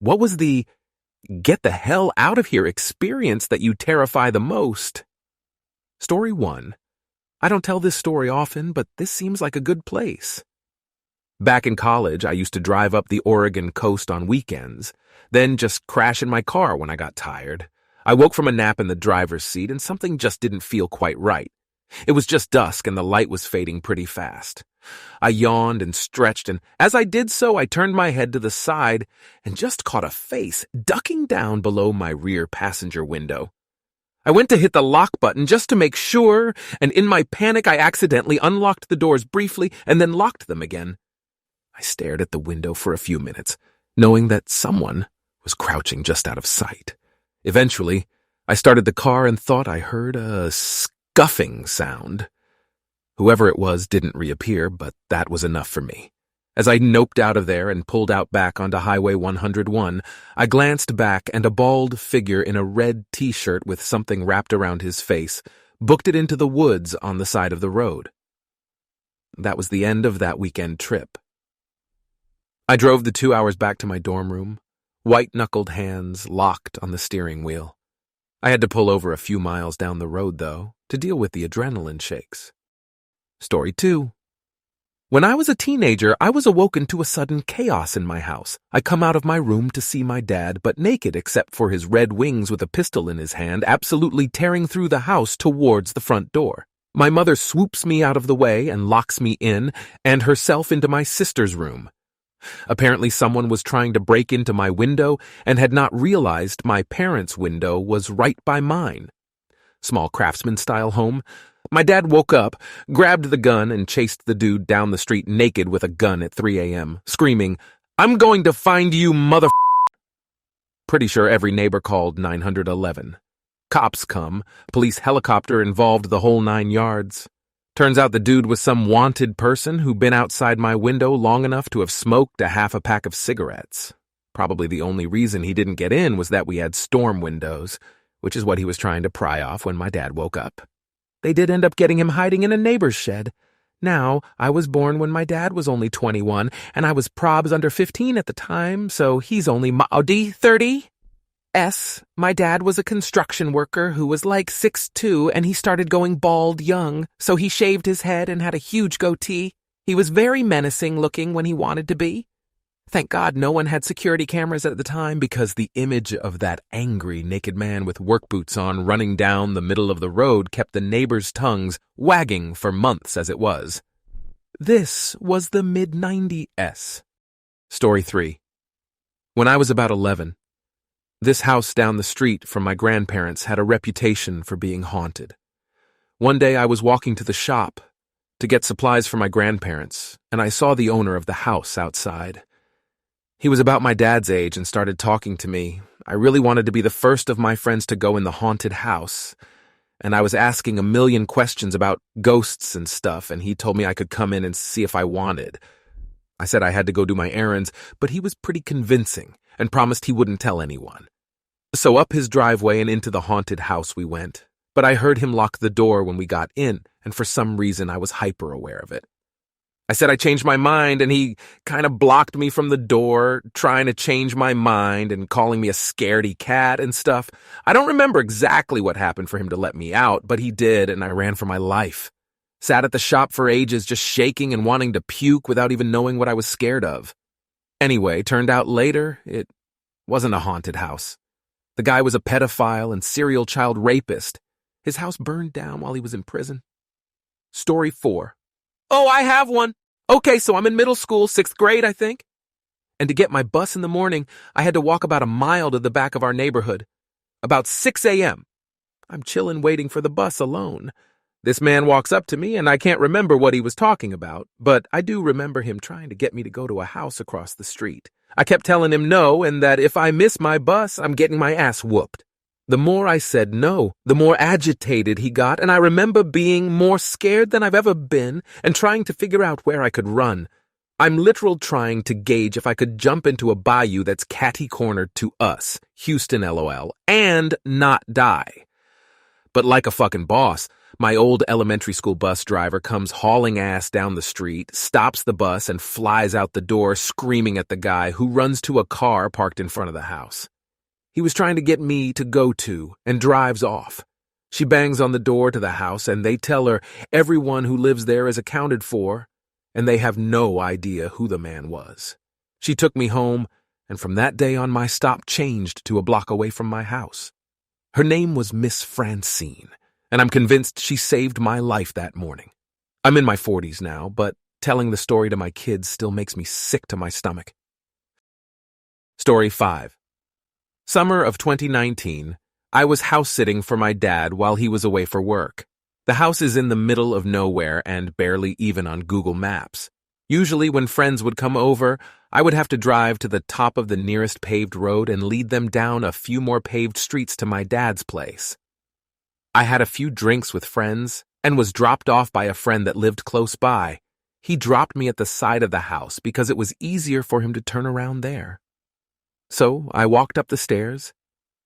What was the get the hell out of here experience that you terrify the most? Story 1. I don't tell this story often, but this seems like a good place. Back in college, I used to drive up the Oregon coast on weekends, then just crash in my car when I got tired. I woke from a nap in the driver's seat and something just didn't feel quite right. It was just dusk and the light was fading pretty fast. I yawned and stretched, and as I did so, I turned my head to the side and just caught a face ducking down below my rear passenger window. I went to hit the lock button just to make sure, and in my panic, I accidentally unlocked the doors briefly and then locked them again. I stared at the window for a few minutes, knowing that someone was crouching just out of sight. Eventually, I started the car and thought I heard a scuffing sound. Whoever it was didn't reappear, but that was enough for me. As I noped out of there and pulled out back onto Highway 101, I glanced back and a bald figure in a red t-shirt with something wrapped around his face booked it into the woods on the side of the road. That was the end of that weekend trip. I drove the 2 hours back to my dorm room, white-knuckled hands locked on the steering wheel. I had to pull over a few miles down the road, though, to deal with the adrenaline shakes. Story 2. When I was a teenager, I was awoken to a sudden chaos in my house. I come out of my room to see my dad, but naked except for his red wings with a pistol in his hand, absolutely tearing through the house towards the front door. My mother swoops me out of the way and locks me in, and herself into my sister's room. Apparently someone was trying to break into my window and had not realized my parents' window was right by mine. Small craftsman-style home. My dad woke up, grabbed the gun, and chased the dude down the street naked with a gun at 3 a.m., screaming, "I'm going to find you, mother—" Pretty sure every neighbor called 911. Cops come, police helicopter involved, the whole 9 yards. Turns out the dude was some wanted person who'd been outside my window long enough to have smoked a half a pack of cigarettes. Probably the only reason he didn't get in was that we had storm windows, which is what he was trying to pry off when my dad woke up. They did end up getting him hiding in a neighbor's shed. Now, I was born when my dad was only 21, and I was probs under 15 at the time, so he's only Maudi 30. My dad was a construction worker who was like 6'2", and he started going bald young, so he shaved his head and had a huge goatee. He was very menacing looking when he wanted to be. Thank God no one had security cameras at the time, because the image of that angry naked man with work boots on running down the middle of the road kept the neighbors' tongues wagging for months as it was. This was the mid-90s. Story 3. When I was about 11, this house down the street from my grandparents had a reputation for being haunted. One day I was walking to the shop to get supplies for my grandparents, and I saw the owner of the house outside. He was about my dad's age and started talking to me. I really wanted to be the first of my friends to go in the haunted house, and I was asking a million questions about ghosts and stuff, and he told me I could come in and see if I wanted. I said I had to go do my errands, but he was pretty convincing and promised he wouldn't tell anyone. So up his driveway and into the haunted house we went, but I heard him lock the door when we got in, and for some reason I was hyper-aware of it. I said I changed my mind, and he kind of blocked me from the door, trying to change my mind and calling me a scaredy cat and stuff. I don't remember exactly what happened for him to let me out, but he did, and I ran for my life. Sat at the shop for ages, just shaking and wanting to puke without even knowing what I was scared of. Anyway, turned out later, it wasn't a haunted house. The guy was a pedophile and serial child rapist. His house burned down while he was in prison. Story 4. Oh, I have one. Okay, so I'm in middle school, 6th grade, I think. And to get my bus in the morning, I had to walk about a mile to the back of our neighborhood. About 6 a.m. I'm chilling waiting for the bus alone. This man walks up to me, and I can't remember what he was talking about, but I do remember him trying to get me to go to a house across the street. I kept telling him no, and that if I miss my bus, I'm getting my ass whooped. The more I said no, the more agitated he got, and I remember being more scared than I've ever been and trying to figure out where I could run. I'm literal trying to gauge if I could jump into a bayou that's catty-cornered to us, Houston LOL, and not die. But like a fucking boss, My old elementary school bus driver comes hauling ass down the street, stops the bus, and flies out the door screaming at the guy, who runs to a car parked in front of the house. He was trying to get me to go to and drives off. She bangs on the door to the house and they tell her everyone who lives there is accounted for, and they have no idea who the man was. She took me home, and from that day on my stop changed to a block away from my house. Her name was Miss Francine, and I'm convinced she saved my life that morning. I'm in my 40s now, but telling the story to my kids still makes me sick to my stomach. Story 5. Summer of 2019, I was house-sitting for my dad while he was away for work. The house is in the middle of nowhere and barely even on Google Maps. Usually when friends would come over, I would have to drive to the top of the nearest paved road and lead them down a few more paved streets to my dad's place. I had a few drinks with friends and was dropped off by a friend that lived close by. He dropped me at the side of the house because it was easier for him to turn around there. So I walked up the stairs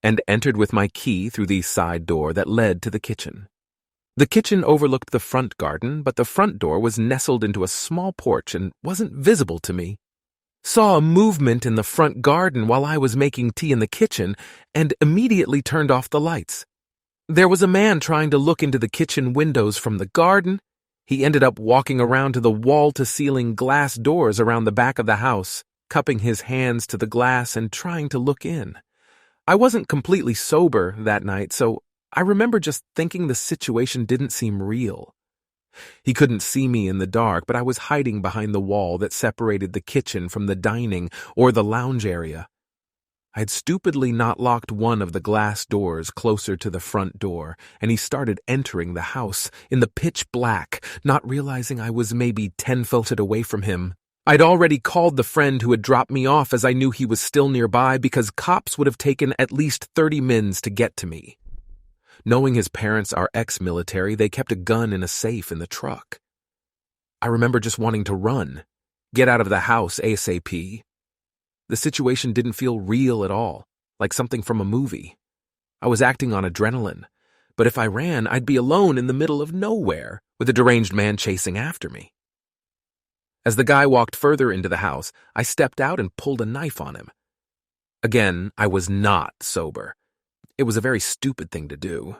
and entered with my key through the side door that led to the kitchen. The kitchen overlooked the front garden, but the front door was nestled into a small porch and wasn't visible to me. Saw a movement in the front garden while I was making tea in the kitchen and immediately turned off the lights. There was a man trying to look into the kitchen windows from the garden. He ended up walking around to the wall-to-ceiling glass doors around the back of the house, cupping his hands to the glass and trying to look in. I wasn't completely sober that night, so I remember just thinking the situation didn't seem real. He couldn't see me in the dark, but I was hiding behind the wall that separated the kitchen from the dining or the lounge area. I had stupidly not locked one of the glass doors closer to the front door, and he started entering the house in the pitch black, not realizing I was maybe 10 feet away from him. I'd already called the friend who had dropped me off as I knew he was still nearby because cops would have taken at least 30 minutes to get to me. Knowing his parents are ex-military, they kept a gun in a safe in the truck. I remember just wanting to run, get out of the house ASAP. The situation didn't feel real at all, like something from a movie. I was acting on adrenaline, but if I ran, I'd be alone in the middle of nowhere with a deranged man chasing after me. As the guy walked further into the house, I stepped out and pulled a knife on him. Again, I was not sober. It was a very stupid thing to do.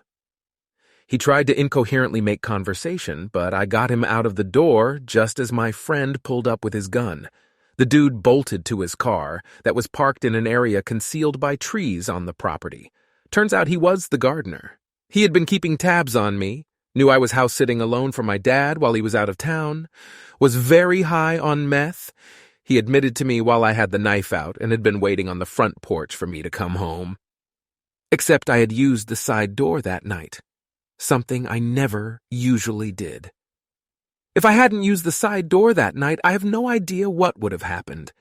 He tried to incoherently make conversation, but I got him out of the door just as my friend pulled up with his gun. The dude bolted to his car that was parked in an area concealed by trees on the property. Turns out he was the gardener. He had been keeping tabs on me, knew I was house-sitting alone for my dad while he was out of town, was very high on meth. He admitted to me while I had the knife out and had been waiting on the front porch for me to come home. Except I had used the side door that night, something I never usually did. If I hadn't used the side door that night, I have no idea what would have happened.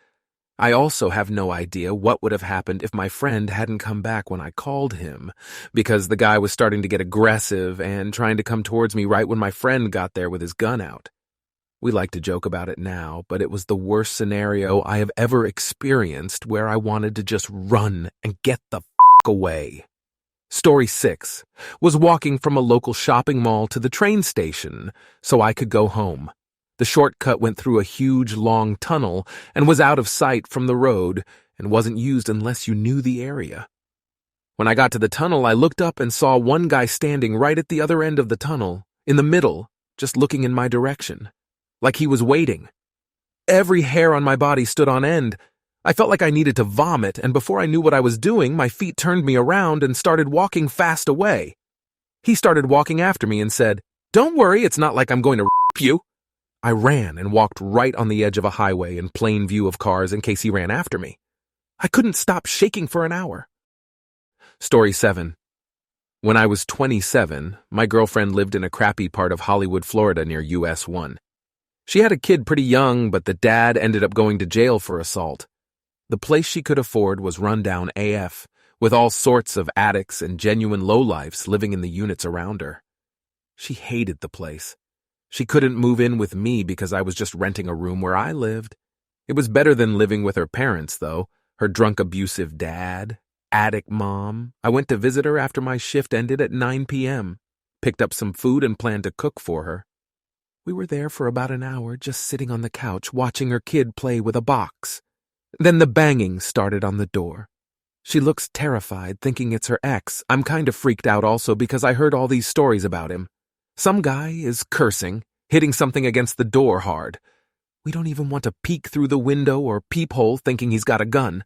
I also have no idea what would have happened if my friend hadn't come back when I called him, because the guy was starting to get aggressive and trying to come towards me right when my friend got there with his gun out. We like to joke about it now, but it was the worst scenario I have ever experienced where I wanted to just run and get the f*** away. Story 6 was walking from a local shopping mall to the train station so I could go home. The shortcut went through a huge, long tunnel and was out of sight from the road and wasn't used unless you knew the area. When I got to the tunnel, I looked up and saw one guy standing right at the other end of the tunnel, in the middle, just looking in my direction, like he was waiting. Every hair on my body stood on end. I felt like I needed to vomit, and before I knew what I was doing, my feet turned me around and started walking fast away. He started walking after me and said, "Don't worry, it's not like I'm going to rape you." I ran and walked right on the edge of a highway in plain view of cars in case he ran after me. I couldn't stop shaking for an hour. Story 7. When I was 27, my girlfriend lived in a crappy part of Hollywood, Florida near US 1. She had a kid pretty young, but the dad ended up going to jail for assault. The place she could afford was rundown AF, with all sorts of addicts and genuine lowlifes living in the units around her. She hated the place. She couldn't move in with me because I was just renting a room where I lived. It was better than living with her parents, though. Her drunk, abusive dad, addict mom. I went to visit her after my shift ended at 9 p.m. picked up some food and planned to cook for her. We were there for about an hour, just sitting on the couch watching her kid play with a box. Then the banging started on the door. She looks terrified, thinking it's her ex. I'm kind of freaked out also because I heard all these stories about him. Some guy is cursing, hitting something against the door hard. We don't even want to peek through the window or peephole thinking he's got a gun.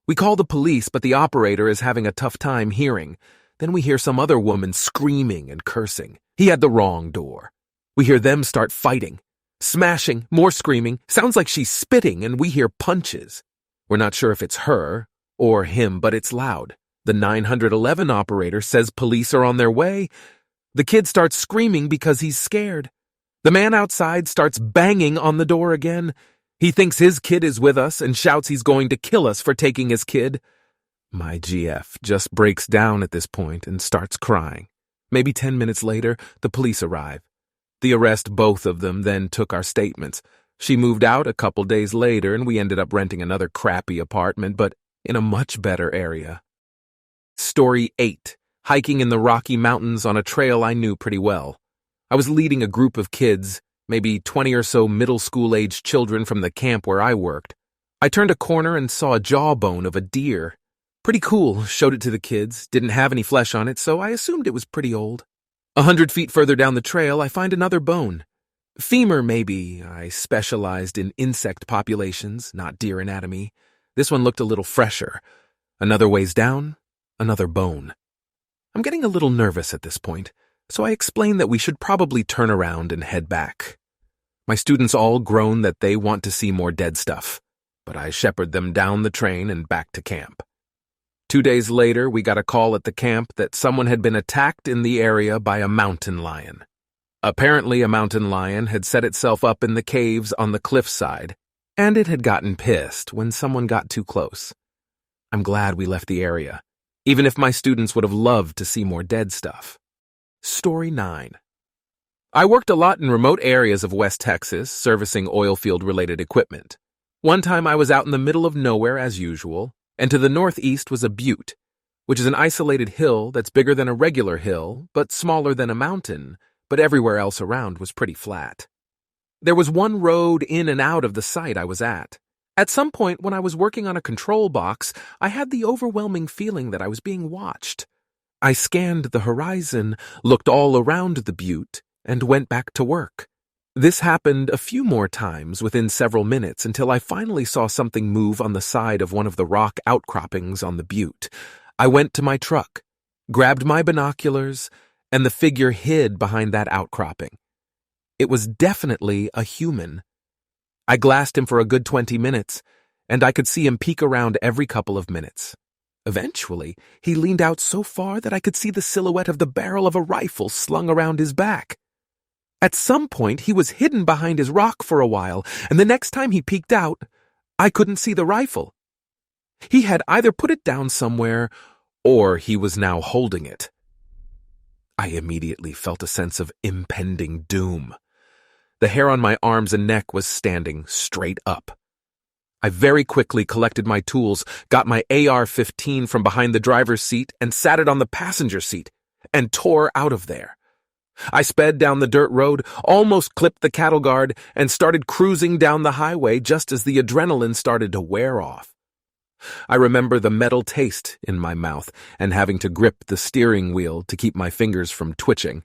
We call the police, but the operator is having a tough time hearing. Then we hear some other woman screaming and cursing. He had the wrong door. We hear them start fighting. Smashing, more screaming, sounds like she's spitting, and we hear punches. We're not sure if it's her or him, but it's loud. The 911 operator says police are on their way. The kid starts screaming because he's scared. The man outside starts banging on the door again. He thinks his kid is with us and shouts he's going to kill us for taking his kid. My GF just breaks down at this point and starts crying. Maybe 10 minutes later, the police arrive. The arrest both of them then took our statements. She moved out a couple days later and we ended up renting another crappy apartment, but in a much better area. Story 8. Hiking in the Rocky Mountains on a trail I knew pretty well. I was leading a group of kids, maybe 20 or so middle school-aged children from the camp where I worked. I turned a corner and saw a jawbone of a deer. Pretty cool, showed it to the kids, didn't have any flesh on it, so I assumed it was pretty old. 100 feet further down the trail, I find another bone. Femur, maybe. I specialized in insect populations, not deer anatomy. This one looked a little fresher. Another ways down, another bone. I'm getting a little nervous at this point, so I explain that we should probably turn around and head back. My students all groan that they want to see more dead stuff, but I shepherd them down the train and back to camp. 2 days later, we got a call at the camp that someone had been attacked in the area by a mountain lion. Apparently, a mountain lion had set itself up in the caves on the cliffside, and it had gotten pissed when someone got too close. I'm glad we left the area, even if my students would have loved to see more dead stuff. Story 9. I worked a lot in remote areas of West Texas, servicing oilfield-related equipment. One time I was out in the middle of nowhere as usual, and to the northeast was a butte, which is an isolated hill that's bigger than a regular hill, but smaller than a mountain, but everywhere else around was pretty flat. There was one road in and out of the site I was at. At some point when I was working on a control box, I had the overwhelming feeling that I was being watched. I scanned the horizon, looked all around the butte, and went back to work. This happened a few more times within several minutes until I finally saw something move on the side of one of the rock outcroppings on the butte. I went to my truck, grabbed my binoculars, and the figure hid behind that outcropping. It was definitely a human. I glassed him for a good 20 minutes, and I could see him peek around every couple of minutes. Eventually, he leaned out so far that I could see the silhouette of the barrel of a rifle slung around his back. At some point, he was hidden behind his rock for a while, and the next time he peeked out, I couldn't see the rifle. He had either put it down somewhere, or he was now holding it. I immediately felt a sense of impending doom. The hair on my arms and neck was standing straight up. I very quickly collected my tools, got my AR-15 from behind the driver's seat, and sat it on the passenger seat, and tore out of there. I sped down the dirt road, almost clipped the cattle guard, and started cruising down the highway just as the adrenaline started to wear off. I remember the metal taste in my mouth and having to grip the steering wheel to keep my fingers from twitching.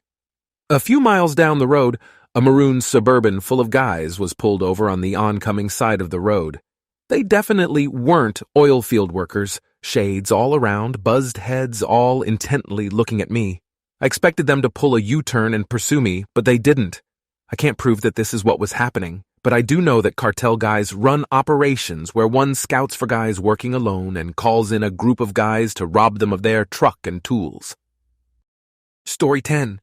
A few miles down the road, a maroon Suburban full of guys was pulled over on the oncoming side of the road. They definitely weren't oil field workers, shades all around, buzzed heads all intently looking at me. I expected them to pull a U-turn and pursue me, but they didn't. I can't prove that this is what was happening, but I do know that cartel guys run operations where one scouts for guys working alone and calls in a group of guys to rob them of their truck and tools. Story 10.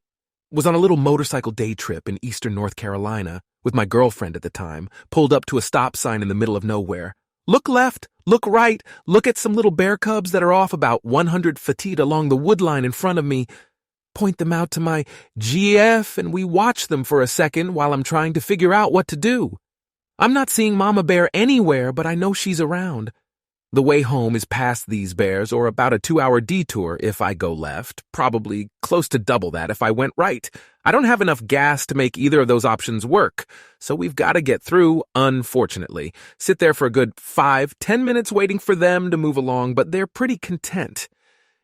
Was on a little motorcycle day trip in eastern North Carolina with my girlfriend at the time, pulled up to a stop sign in the middle of nowhere. Look left, look right, look at some little bear cubs that are off about 100 feet along the wood line in front of me. Point them out to my GF, and we watch them for a second while I'm trying to figure out what to do. I'm not seeing Mama Bear anywhere, but I know she's around. The way home is past these bears, or about a 2-hour detour if I go left, probably close to double that if I went right. I don't have enough gas to make either of those options work, so we've got to get through, unfortunately. Sit there for a good 5-10 minutes waiting for them to move along, but they're pretty content.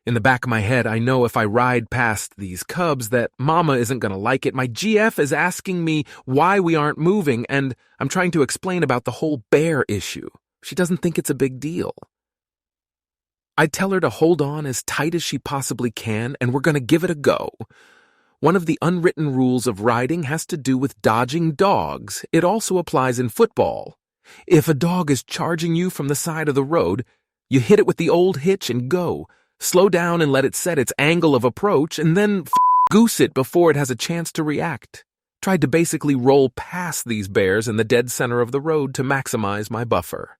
In the back of my head, I know if I ride past these cubs that Mama isn't going to like it. My GF is asking me why we aren't moving, and I'm trying to explain about the whole bear issue. She doesn't think it's a big deal. I tell her to hold on as tight as she possibly can, and we're going to give it a go. One of the unwritten rules of riding has to do with dodging dogs. It also applies in football. If a dog is charging you from the side of the road, you hit it with the old hitch and go. Slow down and let it set its angle of approach, and then goose it before it has a chance to react. Tried to basically roll past these bears in the dead center of the road to maximize my buffer.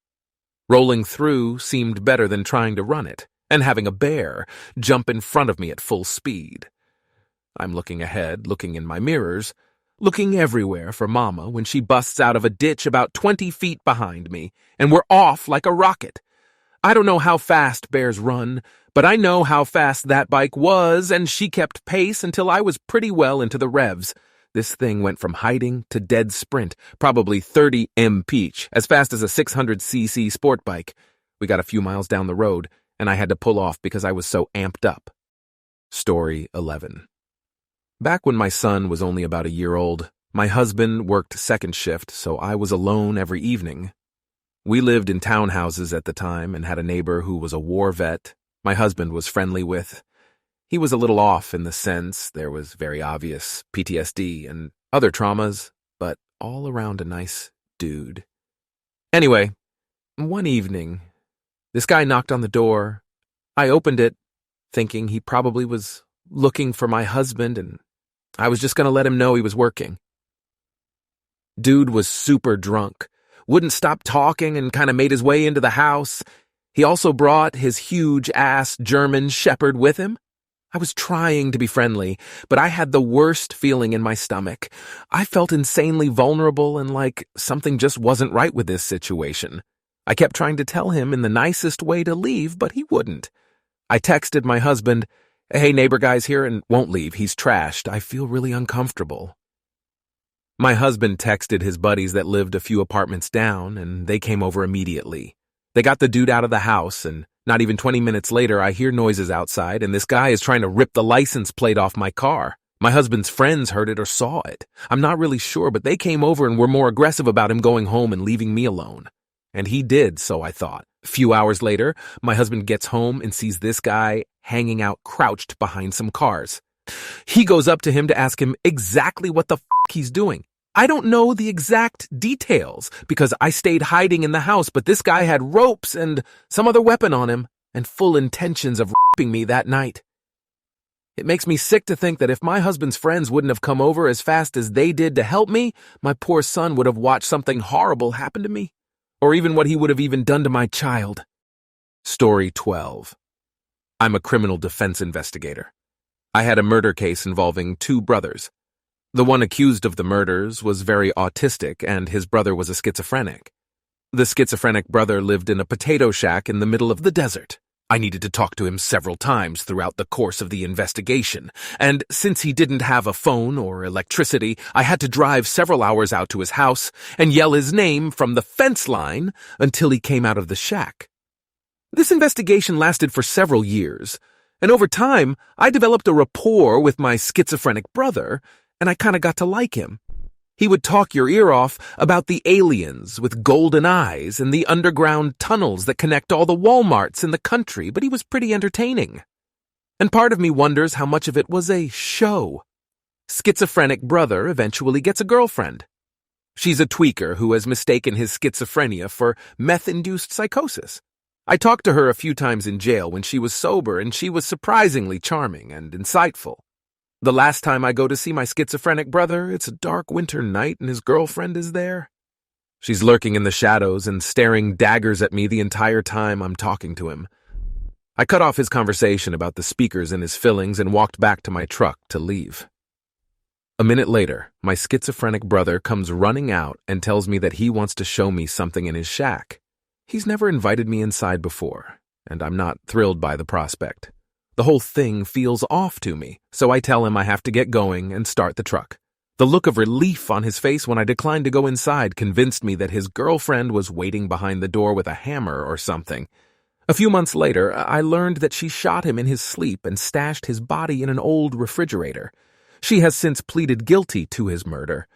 Rolling through seemed better than trying to run it, and having a bear jump in front of me at full speed. I'm looking ahead, looking in my mirrors, looking everywhere for Mama when she busts out of a ditch about 20 feet behind me, and we're off like a rocket. I don't know how fast bears run, but I know how fast that bike was, and she kept pace until I was pretty well into the revs. This thing went from hiding to dead sprint, probably 30 mph, as fast as a 600cc sport bike. We got a few miles down the road, and I had to pull off because I was so amped up. Story 11. Back when my son was only about a year old, my husband worked second shift, so I was alone every evening. We lived in townhouses at the time and had a neighbor who was a war vet my husband was friendly with. He was a little off in the sense there was very obvious PTSD and other traumas, but all around a nice dude. Anyway, one evening, this guy knocked on the door. I opened it, thinking he probably was looking for my husband, and I was just going to let him know he was working. Dude was super drunk, wouldn't stop talking, and kind of made his way into the house. He also brought his huge-ass German shepherd with him. I was trying to be friendly, but I had the worst feeling in my stomach. I felt insanely vulnerable and like something just wasn't right with this situation. I kept trying to tell him in the nicest way to leave, but he wouldn't. I texted my husband, "Hey, neighbor guy's here and won't leave. He's trashed. I feel really uncomfortable." My husband texted his buddies that lived a few apartments down, and they came over immediately. They got the dude out of the house, and not even 20 minutes later, I hear noises outside, and this guy is trying to rip the license plate off my car. My husband's friends heard it or saw it. I'm not really sure, but they came over and were more aggressive about him going home and leaving me alone. And he did, so I thought. A few hours later, my husband gets home and sees this guy hanging out crouched behind some cars. He goes up to him to ask him exactly what the he's doing. I don't know the exact details because I stayed hiding in the house, but this guy had ropes and some other weapon on him and full intentions of raping me that night. It makes me sick to think that if my husband's friends wouldn't have come over as fast as they did to help me, my poor son would have watched something horrible happen to me, or even what he would have even done to my child. Story 12. I'm a criminal defense investigator. I had a murder case involving two brothers. The one accused of the murders was very autistic, and his brother was a schizophrenic. The schizophrenic brother lived in a potato shack in the middle of the desert. I needed to talk to him several times throughout the course of the investigation, and since he didn't have a phone or electricity, I had to drive several hours out to his house and yell his name from the fence line until he came out of the shack. This investigation lasted for several years, and over time, I developed a rapport with my schizophrenic brother, and I kind of got to like him. He would talk your ear off about the aliens with golden eyes and the underground tunnels that connect all the Walmarts in the country, but he was pretty entertaining. And part of me wonders how much of it was a show. Schizophrenic brother eventually gets a girlfriend. She's a tweaker who has mistaken his schizophrenia for meth-induced psychosis. I talked to her a few times in jail when she was sober, and she was surprisingly charming and insightful. The last time I go to see my schizophrenic brother, it's a dark winter night and his girlfriend is there. She's lurking in the shadows and staring daggers at me the entire time I'm talking to him. I cut off his conversation about the speakers in his fillings and walked back to my truck to leave. A minute later, my schizophrenic brother comes running out and tells me that he wants to show me something in his shack. He's never invited me inside before, and I'm not thrilled by the prospect. The whole thing feels off to me, so I tell him I have to get going and start the truck. The look of relief on his face when I declined to go inside convinced me that his girlfriend was waiting behind the door with a hammer or something. A few months later, I learned that she shot him in his sleep and stashed his body in an old refrigerator. She has since pleaded guilty to his murder,